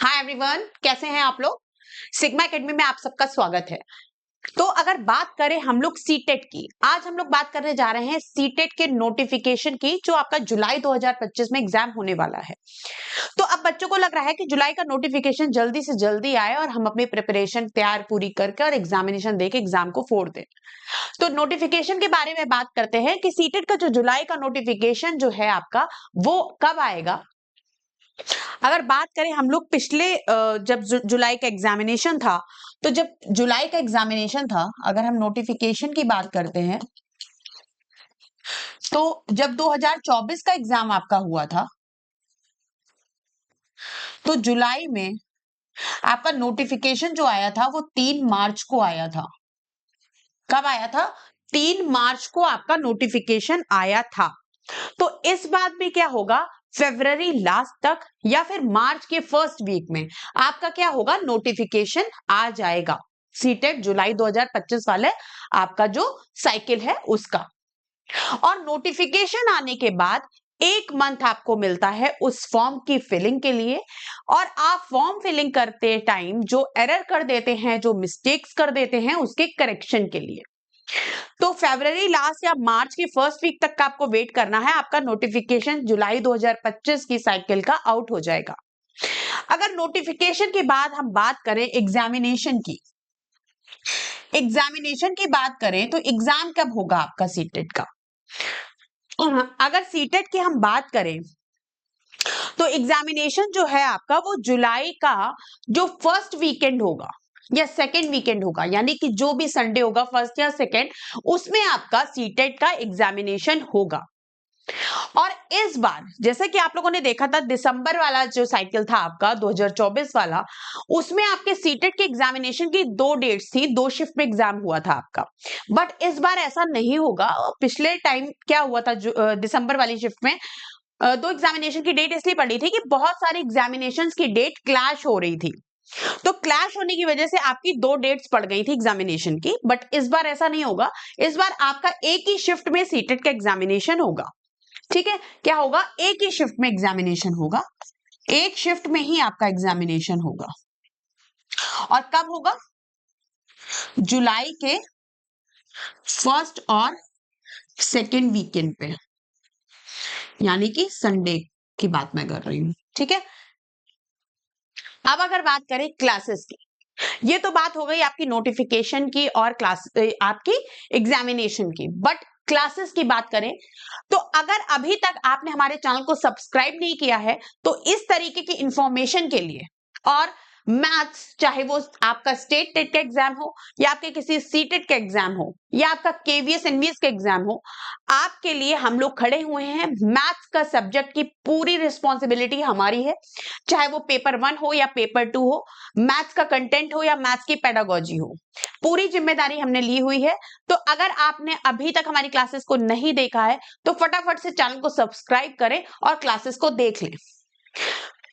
Hi everyone, कैसे हैं आप लोग। सिग्मा एकेडमी में आप सबका स्वागत है। तो अगर बात करें हम लोग सीटेट की, आज हम लोग बात करने जा रहे हैं सीटेट के नोटिफिकेशन की, जो आपका जुलाई 2025 में एग्जाम होने वाला है। तो अब बच्चों को लग रहा है कि जुलाई का नोटिफिकेशन जल्दी से जल्दी आए और हम अपनी प्रिपरेशन तैयार पूरी करके और एग्जामिनेशन देके एग्जाम को फोड़ दें। तो नोटिफिकेशन के बारे में बात करते हैं कि सीटेट का जो जुलाई का नोटिफिकेशन जो है आपका, वो कब आएगा। अगर बात करें हम लोग पिछले जब जुलाई का एग्जामिनेशन था, तो जब जुलाई का एग्जामिनेशन था, अगर हम नोटिफिकेशन की बात करते हैं, तो जब 2024 का एग्जाम आपका हुआ था, तो जुलाई में आपका नोटिफिकेशन जो आया था वो 3 मार्च को आया था। कब आया था? 3 मार्च को आपका नोटिफिकेशन आया था। तो इस बात में क्या होगा, फरवरी लास्ट तक या फिर मार्च के फर्स्ट वीक में आपका क्या होगा, नोटिफिकेशन आ जाएगा। सीटेट जुलाई 2025 वाले आपका जो साइकिल है उसका। और नोटिफिकेशन आने के बाद 1 मंथ आपको मिलता है उस फॉर्म की फिलिंग के लिए। और आप फॉर्म फिलिंग करते टाइम जो एरर कर देते हैं, जो मिस्टेक्स कर देते हैं, उसके करेक्शन के लिए। तो फरवरी लास्ट या मार्च की फर्स्ट वीक तक का आपको वेट करना है, आपका नोटिफिकेशन जुलाई 2025 की साइकिल का आउट हो जाएगा। अगर नोटिफिकेशन के बाद हम बात करें एग्जामिनेशन की, एग्जामिनेशन की बात करें तो एग्जाम कब होगा आपका सीटेट का। अगर सीटेट की हम बात करें तो एग्जामिनेशन जो है आपका वो जुलाई का जो फर्स्ट वीकेंड होगा या सेकेंड वीकेंड होगा, यानी कि जो भी संडे होगा फर्स्ट या सेकेंड, उसमें आपका सीटेट का एग्जामिनेशन होगा। और इस बार जैसे कि आप लोगों ने देखा था दिसंबर वाला जो साइकिल था आपका 2024 वाला, उसमें आपके सीटेट के एग्जामिनेशन की 2 डेट्स थी, 2 शिफ्ट में एग्जाम हुआ था आपका। बट इस बार ऐसा नहीं होगा। पिछले टाइम क्या हुआ था, दिसंबर वाली शिफ्ट में 2 एग्जामिनेशन की डेट इसलिए पड़ी थी कि बहुत सारी एग्जामिनेशन की डेट क्लैश हो रही थी। तो क्लैश होने की वजह से आपकी 2 डेट्स पड़ गई थी एग्जामिनेशन की। बट इस बार ऐसा नहीं होगा, इस बार आपका एक ही शिफ्ट में सीटेट का एग्जामिनेशन होगा। ठीक है, क्या होगा, एक ही शिफ्ट में एग्जामिनेशन होगा, एक शिफ्ट में ही आपका एग्जामिनेशन होगा। और कब होगा? जुलाई के फर्स्ट और सेकेंड वीकेंड पे, यानी कि संडे की बात मैं कर रही हूं। ठीक है, अब अगर बात करें क्लासेस की, ये तो बात हो गई आपकी नोटिफिकेशन की और क्लास आपकी एग्जामिनेशन की। बट क्लासेस की बात करें तो अगर अभी तक आपने हमारे चैनल को सब्सक्राइब नहीं किया है, तो इस तरीके की इंफॉर्मेशन के लिए और मैथ्स, चाहे वो आपका स्टेट टेट का एग्जाम हो या आपके किसी सीटेट का एग्जाम हो या आपका केवीएस एनवीएस का एग्जाम हो, आपके लिए हम लोग खड़े हुए हैं। मैथ्स का सब्जेक्ट की पूरी रिस्पॉन्सिबिलिटी हमारी है, चाहे वो पेपर 1 हो या पेपर 2 हो, मैथ्स का कंटेंट हो या मैथ्स की पेडागोजी हो, पूरी जिम्मेदारी हमने ली हुई है। तो अगर आपने अभी तक हमारी क्लासेस को नहीं देखा है, तो फटाफट से चैनल को सब्सक्राइब करें और क्लासेस को देख लें।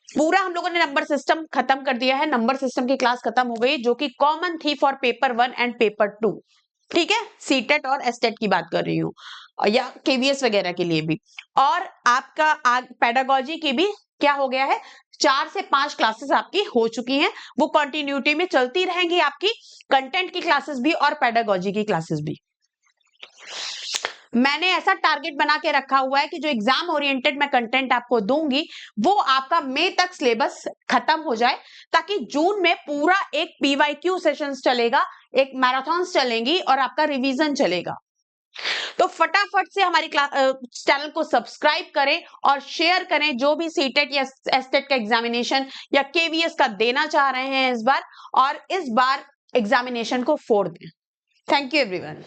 पूरा हम लोगों ने नंबर सिस्टम खत्म कर दिया है, नंबर सिस्टम की क्लास खत्म हो गई, जो कि कॉमन थी फॉर पेपर 1 एंड पेपर 2। ठीक है, सीटेट और एसटेट की बात कर रही हूँ, या केवीएस वगैरह के लिए भी। और आपका पेडागोजी की भी क्या हो गया है, 4 से 5 क्लासेस आपकी हो चुकी हैं, वो कंटिन्यूटी में चलती रहेंगी, आपकी कंटेंट की क्लासेस भी और पेडागोजी की क्लासेस भी। मैंने ऐसा टारगेट बना के रखा हुआ है कि जो एग्जाम ओरिएंटेड मैं कंटेंट आपको दूंगी, वो आपका मई तक सिलेबस खत्म हो जाए, ताकि जून में पूरा एक पीवाईक्यू सेशंस चलेगा, एक मैराथन चलेंगी और आपका रिवीजन चलेगा। तो फटाफट से हमारी चैनल को सब्सक्राइब करें और शेयर करें, जो भी सीटेट या एसटेट का एग्जामिनेशन या केवीएस का देना चाह रहे हैं इस बार, और इस बार एग्जामिनेशन को फोड़ दें। Thank you everyone.